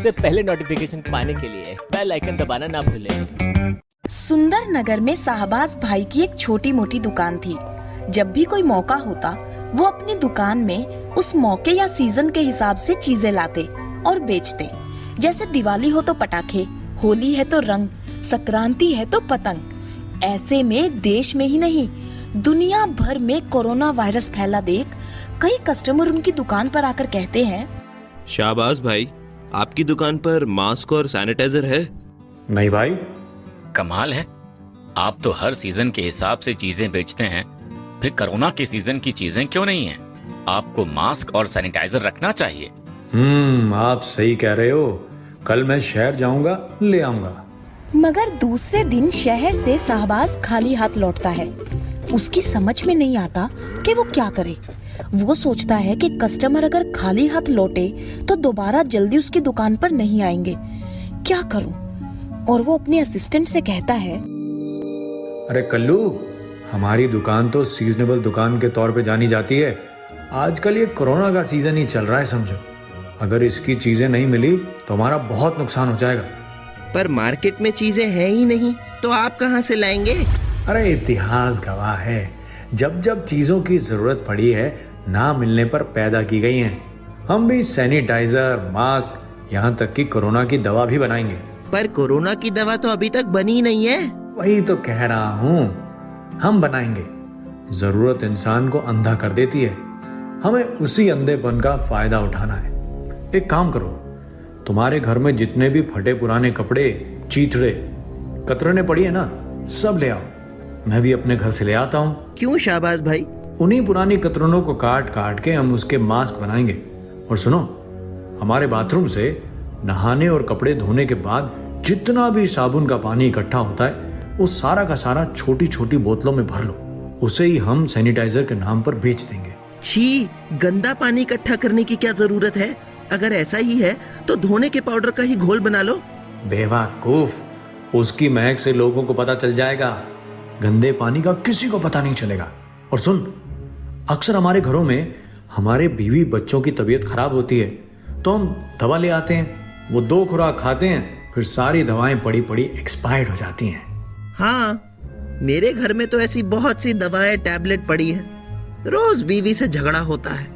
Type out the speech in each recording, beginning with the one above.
सबसे पहले नोटिफिकेशन पाने के लिए बेल आइकन दबाना ना भूलें। सुंदर नगर में शाहबाज भाई की एक छोटी मोटी दुकान थी। जब भी कोई मौका होता वो अपनी दुकान में उस मौके या सीजन के हिसाब से चीजें लाते और बेचते। जैसे दिवाली हो तो पटाखे, होली है तो रंग, संक्रांति है तो पतंग। ऐसे में देश में ही नहीं दुनिया भर में कोरोना वायरस फैला देख कई कस्टमर उनकी दुकान पर आकर कहते हैं, शाहबाज भाई, आपकी दुकान पर मास्क और सैनिटाइजर है? नहीं भाई। कमाल है, आप तो हर सीजन के हिसाब से चीजें बेचते हैं, फिर कोरोना के सीजन की चीजें क्यों नहीं हैं? आपको मास्क और सैनिटाइजर रखना चाहिए। आप सही कह रहे हो। कल मैं शहर जाऊंगा, ले आऊंगा। मगर दूसरे दिन शहर से शाहबाज खाली हाथ लौटता है। उसकी समझ में नहीं आता कि वो क्या करे। वो सोचता है कि कस्टमर अगर खाली हाथ लौटे तो दोबारा जल्दी उसकी दुकान पर नहीं आएंगे। क्या करूं? और वो अपने असिस्टेंट से कहता है, अरे कल्लू, हमारी दुकान तो सीजनेबल दुकान के तौर पे जानी जाती है। आजकल ये कोरोना का सीजन ही चल रहा है, समझो। अगर इसकी चीजें नहीं मिली तो हमारा बहुत नुकसान हो जाएगा। पर मार्केट में चीजें हैं ही नहीं, तो आप कहाँ से लाएंगे? अरे इतिहास गवाह है, जब जब चीजों की जरूरत पड़ी है ना मिलने पर पैदा की गई हैं। हम भी सैनिटाइजर, मास्क, यहाँ तक कि कोरोना की दवा भी बनाएंगे। पर कोरोना की दवा तो अभी तक बनी नहीं है। वही तो कह रहा हूँ, हम बनाएंगे। जरूरत इंसान को अंधा कर देती है, हमें उसी अंधेपन का फायदा उठाना है। एक काम करो, तुम्हारे घर में जितने भी फटे पुराने कपड़े, चीथड़े, कतरने पड़ी है ना, सब ले आओ। मैं भी अपने घर से ले आता हूँ। क्यों शाहबाज भाई? उन्हीं पुरानी कतरनों को काट काट के हम उसके मास्क बनाएंगे। और सुनो, हमारे बाथरूम से नहाने और कपड़े धोने के बाद जितना भी साबुन का पानी इकट्ठा होता है वो सारा का सारा छोटी छोटी बोतलों में भर लो। उसे ही हम सैनिटाइजर के नाम पर बेच देंगे। छी, गंदा पानी इकट्ठा करने की क्या जरूरत है? अगर ऐसा ही है तो धोने के पाउडर का ही घोल बना लो। बेवकूफ, उसकी महक से लोगों को पता चल जाएगा, गंदे पानी का किसी को पता नहीं चलेगा। और सुन, अक्सर हमारे घरों में हमारे बीवी बच्चों की तबीयत खराब होती है तो हम दवा ले आते हैं। वो 2 खुराक खाते हैं, फिर सारी दवाएं पड़ी पड़ी एक्सपायर्ड हो जाती हैं। हाँ, मेरे घर में तो ऐसी बहुत सी दवाएं, टैबलेट पड़ी है। रोज बीवी से झगड़ा होता है।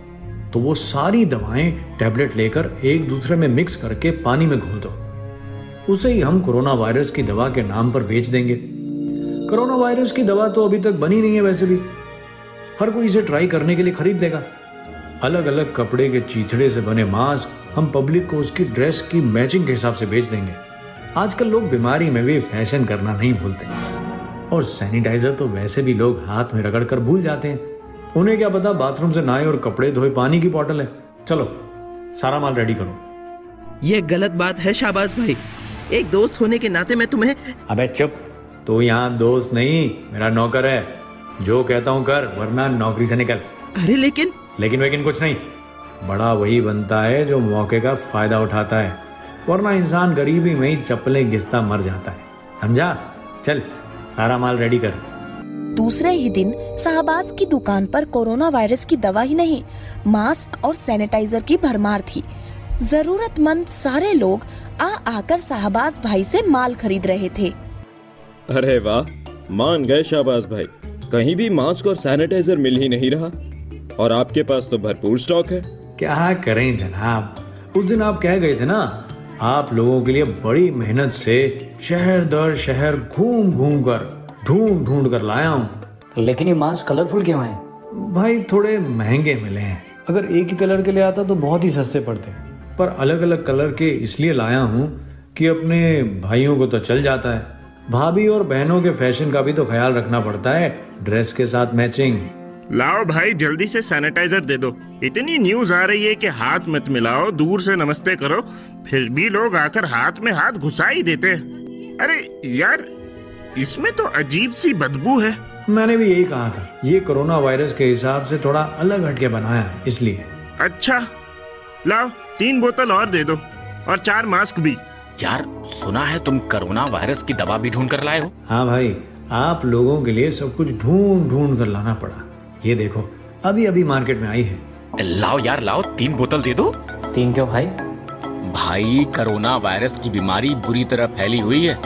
तो वो सारी दवाएं, टैबलेट लेकर एक दूसरे में मिक्स करके पानी में घोल दो। उसे ही हम कोरोना वायरस की दवा के नाम पर बेच देंगे। कोरोना वायरस की दवा तो अभी तक बनी नहीं है, वैसे भी हर कोई इसे ट्राई करने के लिए खरीद लेगा। अलग अलग कपड़े के चीथड़े से बने मास्क हम पब्लिक को उसकी ड्रेस की मैचिंग के हिसाब से बेच देंगे। आजकल लोग बीमारी में भी फैशन करना नहीं भूलते। और सैनिटाइजर तो वैसे भी लोग हाथ में रगड़ कर भूल जाते हैं। उन्हें क्या पता बाथरूम से नहाए और कपड़े धोए पानी की बोतल है। चलो सारा माल रेडी करो। यह गलत बात है शाहबाज भाई। एक दोस्त होने के नाते मैं तुम्हें... अबे चुप, तू यहाँ दोस्त नहीं, मेरा नौकर है। जो कहता हूँ कर, वरना नौकरी से निकल। अरे लेकिन लेकिन कुछ नहीं। बड़ा वही बनता है जो मौके का फायदा उठाता है, वरना इंसान गरीबी में ही चप्पलें घिसता मर जाता है, समझा? चल सारा माल रेडी कर। दूसरे ही दिन शाहबाज की दुकान पर कोरोना वायरस की दवा ही नहीं, मास्क और सैनिटाइजर की भरमार थी। जरूरतमंद सारे लोग आकर शाहबाज भाई से माल खरीद रहे थे। अरे वाह, मान गए शाहबाज भाई। कहीं भी मास्क और सैनिटाइजर मिल ही नहीं रहा, और आपके पास तो भरपूर स्टॉक है। क्या करें जनाब, उस दिन आप कह गए थे ना, आप लोगों के लिए बड़ी मेहनत से शहर दर शहर घूम घूम कर ढूंढ कर लाया हूँ। लेकिन ये मास्क कलरफुल क्यों है? भाई थोड़े महंगे मिले हैं। अगर एक ही कलर के ले आता तो बहुत ही सस्ते पड़ते, पर अलग अलग कलर के इसलिए लाया हूँ कि अपने भाइयों को तो चल जाता है, भाभी और बहनों के फैशन का भी तो ख्याल रखना पड़ता है, ड्रेस के साथ मैचिंग। लाओ भाई, जल्दी से सैनिटाइजर दे दो। इतनी न्यूज आ रही है कि हाथ मत मिलाओ, दूर से नमस्ते करो, फिर भी लोग आकर हाथ में हाथ घुसा ही देते हैं। अरे यार, इसमें तो अजीब सी बदबू है। मैंने भी यही कहा था, ये कोरोना वायरस के हिसाब से थोड़ा अलग हटके बनाया है इसलिए। अच्छा, लाओ 3 बोतल और दे दो, और 4 मास्क भी। यार, सुना है तुम कोरोना वायरस की दवा भी ढूंढ कर लाए हो? हाँ भाई, आप लोगों के लिए सब कुछ ढूंढ कर लाना पड़ा। ये देखो, अभी अभी मार्केट में आई है। लाओ यार लाओ, 3 बोतल दे दो। 3 क्यों भाई? भाई कोरोना वायरस की बीमारी बुरी तरह फैली हुई है,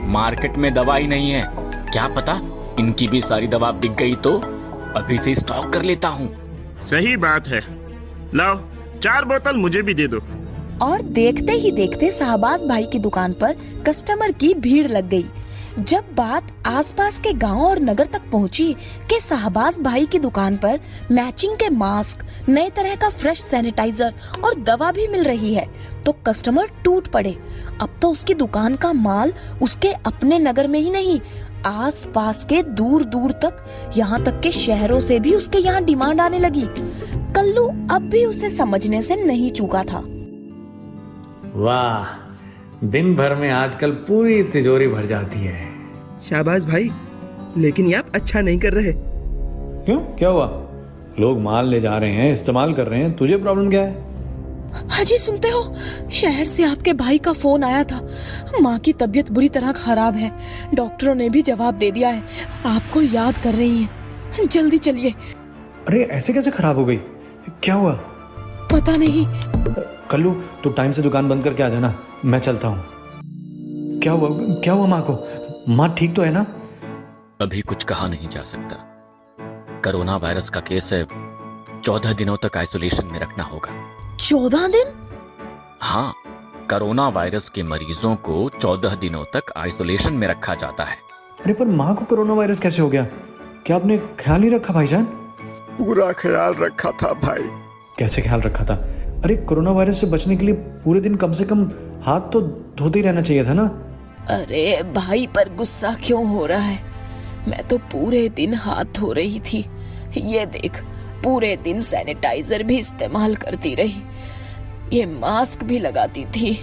मार्केट में दवाई नहीं है। क्या पता इनकी भी सारी दवा बिक गई तो अभी से स्टॉक कर लेता हूँ। सही बात है, लाओ 4 बोतल मुझे भी दे दो। और देखते ही देखते शाहबाज भाई की दुकान पर कस्टमर की भीड़ लग गई। जब बात आसपास के गांव और नगर तक पहुंची कि शाहबाज भाई की दुकान पर मैचिंग के मास्क, नए तरह का फ्रेश सैनिटाइजर और दवा भी मिल रही है, तो कस्टमर टूट पड़े। अब तो उसकी दुकान का माल उसके अपने नगर में ही नहीं, आसपास के दूर दूर तक, यहाँ तक के शहरों से भी उसके यहाँ डिमांड आने लगी। कल्लू अब भी उसे समझने से नहीं चूका था। वाह, दिन भर में आजकल पूरी तिजोरी भर जाती है। शाबाश भाई, लेकिन ये आप अच्छा नहीं कर रहे। क्यों, क्या हुआ? लोग माल ले जा रहे हैं, इस्तेमाल कर रहे हैं, तुझे प्रॉब्लम क्या है? हाजी सुनते हो, शहर से आपके भाई का फोन आया था। माँ की तबीयत बुरी तरह खराब है, डॉक्टरों ने भी जवाब दे दिया है, आपको याद कर रही हैं, जल्दी चलिए। अरे ऐसे कैसे खराब हो गई? क्या हुआ? पता नहीं। कल्लू, तू टाइम से दुकान बंद करके आ जाना, मैं चलता हूँ। क्या हुआ माँ को? माँ ठीक तो है ना? अभी कुछ कहा नहीं जा सकता। कोरोना वायरस का केस है, 14 दिनों तक आइसोलेशन में रखना होगा। 14 दिन? हाँ, कोरोना वायरस के मरीजों को 14 दिनों तक आइसोलेशन में रखा जाता है। अरे पर माँ को कोरोना वायरस कैसे हो गया? क्या आपने ख्याल नहीं रखा भाईजान? पूरा ख्याल रखा था भाई। कैसे ख्याल रखा था? अरे कोरोना वायरस से बचने के लिए पूरे दिन कम से कम हाथ तो धोते ही रहना चाहिए था ना? अरे भाई पर गुस्सा क्यों हो रहा है? मैं तो पूरे दिन हाथ धो रही थी, ये देख, पूरे दिन सैनिटाइजर भी इस्तेमाल करती रही, ये मास्क भी लगाती थी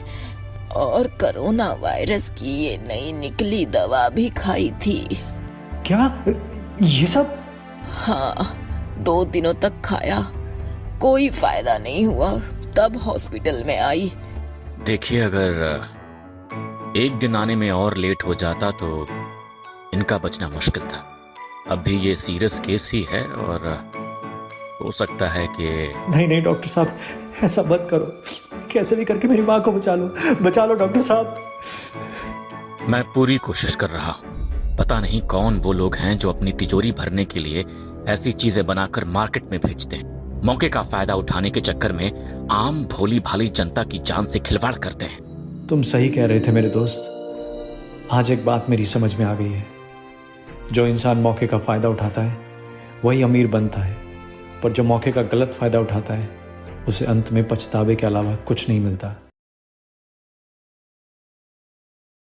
और कोरोना वायरस की ये नई निकली दवा भी खाई थी। क्या ये सब? हाँ, 2 दिनों तक खाया, कोई फायदा नहीं हुआ, तब हॉस्पिटल में आई। देखिए, अगर एक दिन आने में और लेट हो जाता तो इनका बचना मुश्किल था। अभी ये सीरियस केस ही है और हो सकता है कि... नहीं डॉक्टर साहब, ऐसा मत करो, कैसे भी करके मेरी माँ को बचा लो डॉक्टर साहब। मैं पूरी कोशिश कर रहा हूँ। पता नहीं कौन वो लोग हैं जो अपनी तिजोरी भरने के लिए ऐसी चीजें बनाकर मार्केट में भेजते हैं, मौके का फायदा उठाने के चक्कर में आम भोली भाली जनता की जान से खिलवाड़ करते हैं। तुम सही कह रहे थे मेरे दोस्त। आज एक बात मेरी समझ में आ गई है, जो इंसान मौके का फायदा उठाता है वही अमीर बनता है, पर जो मौके का गलत फायदा उठाता है उसे अंत में पछतावे के अलावा कुछ नहीं मिलता।